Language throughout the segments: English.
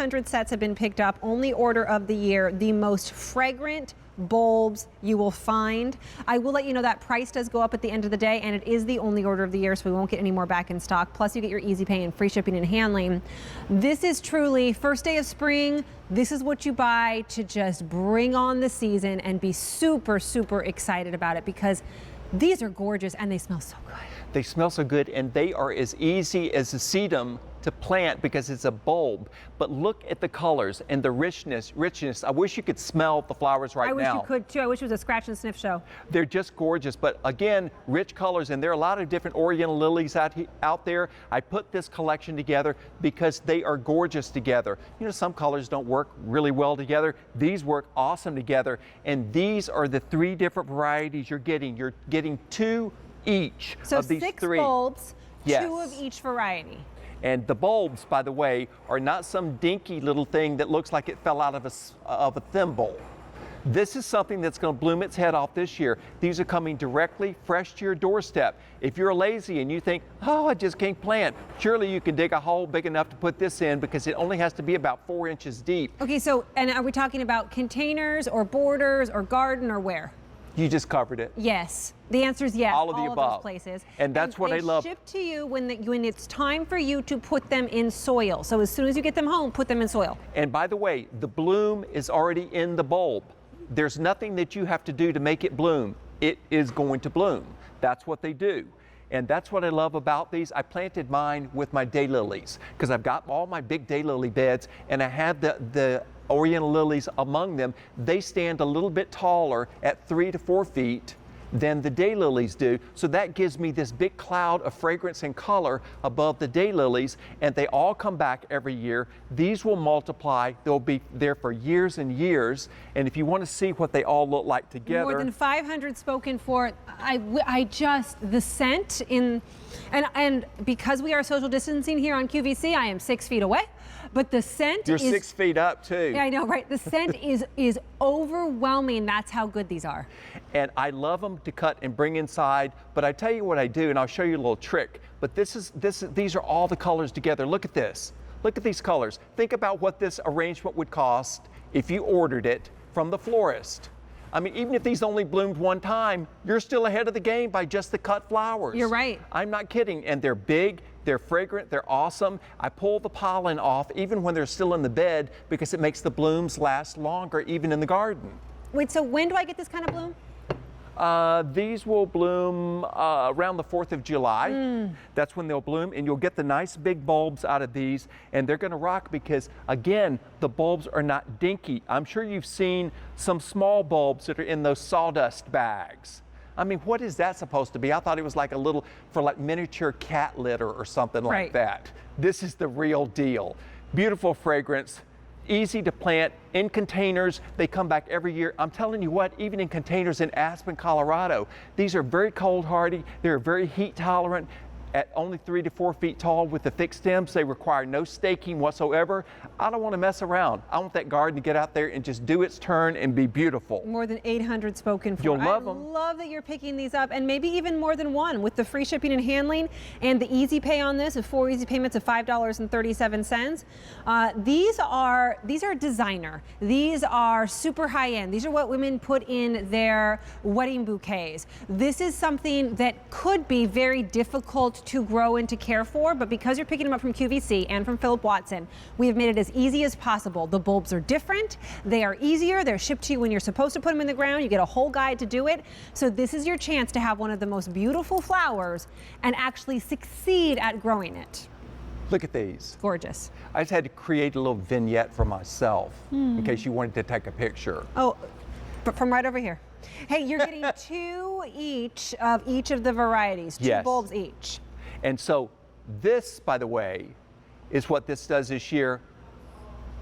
300 sets have been picked up. Only order of the year. The most fragrant bulbs you will find. I will let you know that price does go up at the end of the day, and it is the only order of the year, so we won't get any more back in stock. Plus you get your easy pay and free shipping and handling. This is truly first day of spring. This is what you buy to just bring on the season and be super, super excited about it, because these are gorgeous and they smell so good. They smell so good, and they are as easy as a sedum to plant because it's a bulb. But look at the colors and the richness. I wish you could smell the flowers right now. I wish you could too. I wish it was a scratch and sniff show. They're just gorgeous, but again, rich colors, and there are a lot of different Oriental lilies out there. I put this collection together because they are gorgeous together. You know, some colors don't work really well together. These work awesome together, and these are the 3 different varieties you're getting. You're getting 2 each of these 3. So 6 bulbs, yes. 2 of each variety. And the bulbs, by the way, are not some dinky little thing that looks like it fell out of a thimble. This is something that's going to bloom its head off this year. These are coming directly fresh to your doorstep. If you're lazy and you think, oh, I just can't plant, surely you can dig a hole big enough to put this in, because it only has to be about 4 inches deep. Okay, so, and are we talking about containers or borders or garden or where? You just covered it. Yes. The answer is yes. All of the above. Those places. And that's what I love. They ship to you when it's time for you to put them in soil. So as soon as you get them home, put them in soil. And by the way, the bloom is already in the bulb. There's nothing that you have to do to make it bloom. It is going to bloom. That's what they do. And that's what I love about these. I planted mine with my daylilies because I've got all my big daylily beds, and I have the Oriental lilies among them. They stand a little bit taller at 3 to 4 feet than the daylilies do. So that gives me this big cloud of fragrance and color above the daylilies, and they all come back every year. These will multiply. They'll be there for years and years. And if you want to see what they all look like together. More than 500 spoken for. I just, the scent in, and because we are social distancing here on QVC, I am 6 feet away. But the scent You're 6 feet up too. Yeah, I know, right? The scent is overwhelming. That's how good these are. And I love them to cut and bring inside. But I tell you what I do, and I'll show you a little trick. But these are all the colors together. Look at this. Look at these colors. Think about what this arrangement would cost if you ordered it from the florist. I mean, even if these only bloomed one time, you're still ahead of the game by just the cut flowers. You're right. I'm not kidding. And they're big, they're fragrant, they're awesome. I pull the pollen off even when they're still in the bed because it makes the blooms last longer, even in the garden. Wait, so when do I get this kind of bloom? These will bloom around the 4th of July. That's when they'll bloom, and you'll get the nice big bulbs out of these, and they're going to rock because, again, the bulbs are not dinky. I'm sure you've seen some small bulbs that are in those sawdust bags. I mean, what is that supposed to be? I thought it was like a little, for like miniature cat litter or something like that. This is the real deal. Beautiful fragrance. Easy to plant in containers. They come back every year. I'm telling you what, even in containers in Aspen, Colorado, these are very cold hardy. They're very heat tolerant. At only 3 to 4 feet tall with the thick stems, they require no staking whatsoever. I don't want to mess around. I want that garden to get out there and just do its turn and be beautiful. More than 800 spoken for. You'll love them. I love that you're picking these up, and maybe even more than one with the free shipping and handling and the easy pay on this of 4 easy payments of $5.37. These are designer. These are super high end. These are what women put in their wedding bouquets. This is something that could be very difficult to grow and to care for, but because you're picking them up from QVC and from Phillip Watson, we have made it as easy as possible. The bulbs are different, they are easier, they're shipped to you when you're supposed to put them in the ground, you get a whole guide to do it. So this is your chance to have one of the most beautiful flowers and actually succeed at growing it. Look at these. Gorgeous. I just had to create a little vignette for myself in case you wanted to take a picture. Oh, but from right over here. Hey, you're getting 2 each of the varieties, 2 bulbs each. And so this, by the way, is what this does this year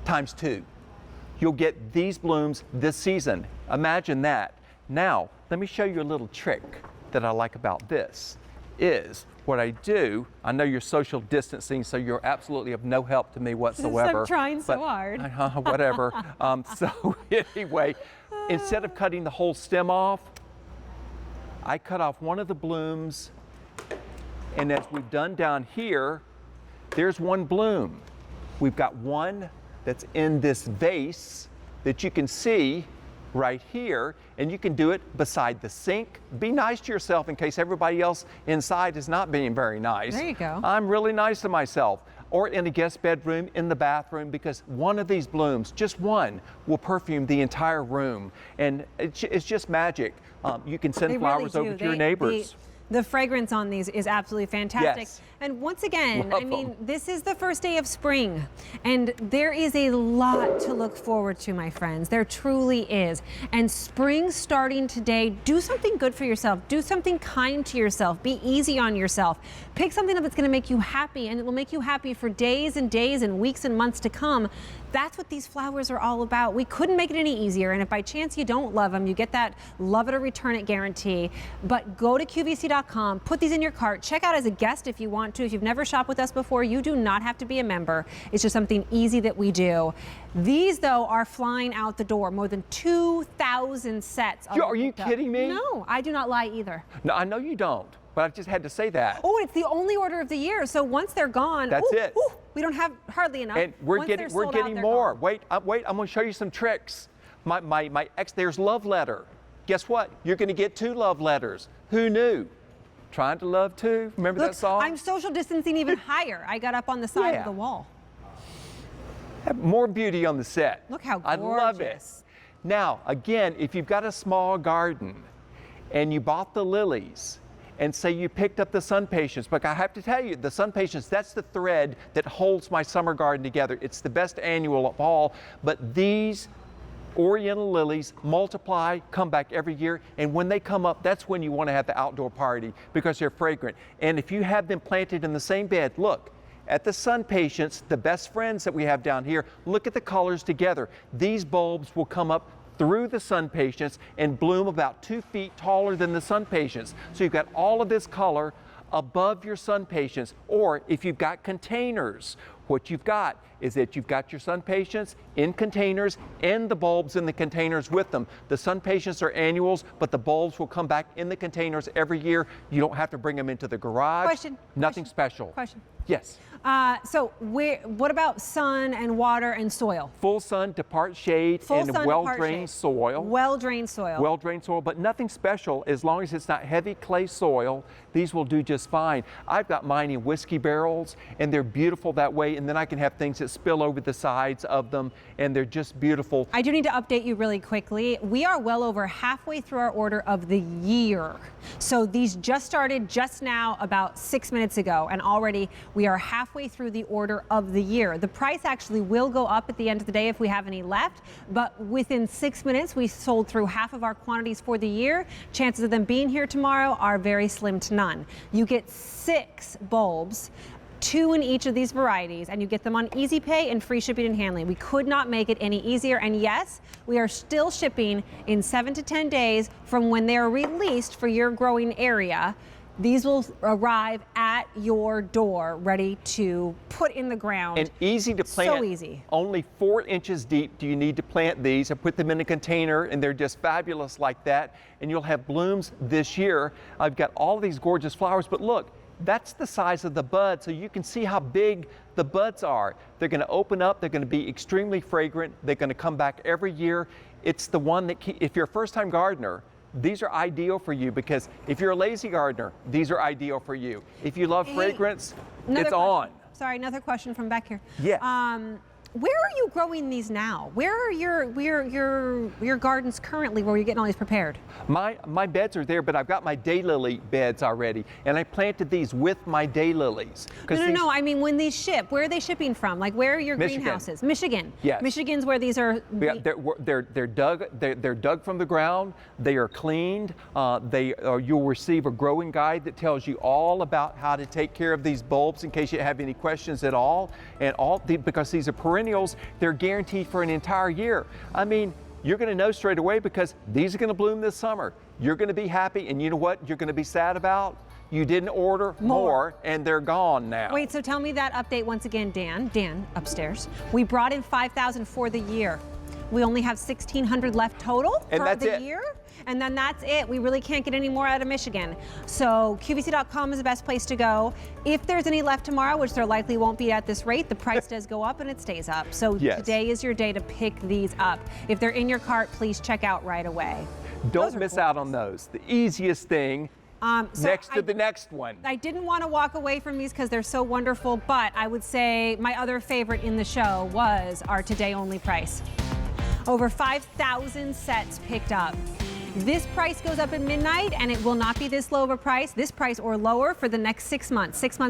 times 2. You'll get these blooms this season. Imagine that. Now, let me show you a little trick that I like about this. Is what I do, I know you're social distancing, so you're absolutely of no help to me whatsoever. I'm trying so hard. Whatever. So anyway, instead of cutting the whole stem off, I cut off one of the blooms, and as we've done down here, there's one bloom. We've got one that's in this vase that you can see right here, and you can do it beside the sink. Be nice to yourself in case everybody else inside is not being very nice. There you go. I'm really nice to myself. Or in a guest bedroom, in the bathroom, because one of these blooms, just one, will perfume the entire room. And it's just magic. You can send flowers over to your neighbors. The fragrance on these is absolutely fantastic. Yes. And once again, Love I mean, them. this is the first day of spring, and there is a lot to look forward to, my friends. There truly is. And spring starting today, do something good for yourself. Do something kind to yourself. Be easy on yourself. Pick something up that's going to make you happy, and it will make you happy for days and days and weeks and months to come. That's what these flowers are all about. We couldn't make it any easier, and if by chance you don't love them, you get that love it or return it guarantee. But go to QVC.com, put these in your cart, check out as a guest if you want to. If you've never shopped with us before, you do not have to be a member. It's just something easy that we do. These, though, are flying out the door. More than 2,000 sets. Are you kidding me? No, I do not lie either. No, I know you don't, but I just had to say that. Oh, it's the only order of the year. So once they're gone, That's it. We don't have hardly enough. And we're Once getting they're sold out, they're more. gone. Wait, I'm going to show you some tricks. My ex, there's love letter. Guess what? You're going to get 2 love letters. Who knew? Trying to love too. Remember Look, that song? I'm social distancing even higher. I got up on the side Yeah. of the wall. Have more beauty on the set. Look how I love it. gorgeous. Now, again, if you've got a small garden and you bought the lilies, and say you picked up the sun patience, but I have to tell you, the sun patience, that's the thread that holds my summer garden together. It's the best annual of all, but these Oriental lilies multiply, come back every year, and when they come up, that's when you want to have the outdoor party because they're fragrant. And if you have them planted in the same bed, look, at the sun patience, the best friends that we have down here, look at the colors together. These bulbs will come up through the sun patience and bloom about 2 feet taller than the sun patience. So you've got all of this color above your sun patience. Or if you've got containers, what you've got is that you've got your sun patience in containers and the bulbs in the containers with them. The sun patience are annuals, but the bulbs will come back in the containers every year. You don't have to bring them into the garage. Nothing special. Question. Yes. So what about sun and water and soil? Full sun to part shade and well-drained soil. Well-drained soil. Well-drained soil, but nothing special. As long as it's not heavy clay soil, these will do just fine. I've got mine in whiskey barrels, and they're beautiful that way, and then I can have things that spill over the sides of them, and they're just beautiful. I do need to update you really quickly. We are well over halfway through our order of the year. So these just started just now, about 6 minutes ago, and already we are halfway through the order of the year. The price actually will go up at the end of the day if we have any left, but within 6 minutes, we sold through half of our quantities for the year. Chances of them being here tomorrow are very slim to none. You get 6 bulbs, 2 in each of these varieties, and you get them on Easy Pay and free shipping and handling. We could not make it any easier, and yes, we are still shipping in 7 to 10 days from when they are released for your growing area. These will arrive at your door, ready to put in the ground. And easy to plant. So easy. Only 4 inches deep do you need to plant these. I put them in a container, and they're just fabulous like that. And you'll have blooms this year. I've got all these gorgeous flowers, but look, that's the size of the bud, so you can see how big the buds are. They're going to open up. They're going to be extremely fragrant. They're going to come back every year. It's the one that, if you're a first-time gardener, these are ideal for you, because if you're a lazy gardener, these are ideal for you. If you love fragrance, it's on. Sorry, another question from back here. Yes. Where are you growing these now? Where are your gardens currently where you're getting all these prepared? My beds are there, but I've got my daylily beds already, and I planted these with my daylilies. No. I mean, when these ship, where are they shipping from? Like, where are your greenhouses? Michigan. Yes. Michigan's where these are. Yeah, they're dug from the ground. They are cleaned. You'll receive a growing guide that tells you all about how to take care of these bulbs in case you have any questions at all. And because these are perennials, they're guaranteed for an entire year. I mean, you're going to know straight away because these are going to bloom this summer. You're going to be happy, and you know what you're going to be sad about? You didn't order more, and they're gone now. Wait, so tell me that update once again, Dan upstairs. We brought in 5,000 for the year. We only have 1,600 left total And for that's the it. year. And then that's it. We really can't get any more out of Michigan. So QVC.com is the best place to go. If there's any left tomorrow, which there likely won't be at this rate, the price does go up and it stays up. So Yes. today is your day to pick these up. If they're in your cart, please check out right away. Don't miss out on those. The easiest thing next to the next one. I didn't want to walk away from these because they're so wonderful, but I would say my other favorite in the show was our today only price. Over 5,000 sets picked up. This price goes up at midnight and it will not be this low of a price, this price or lower for the next 6 months. 6 months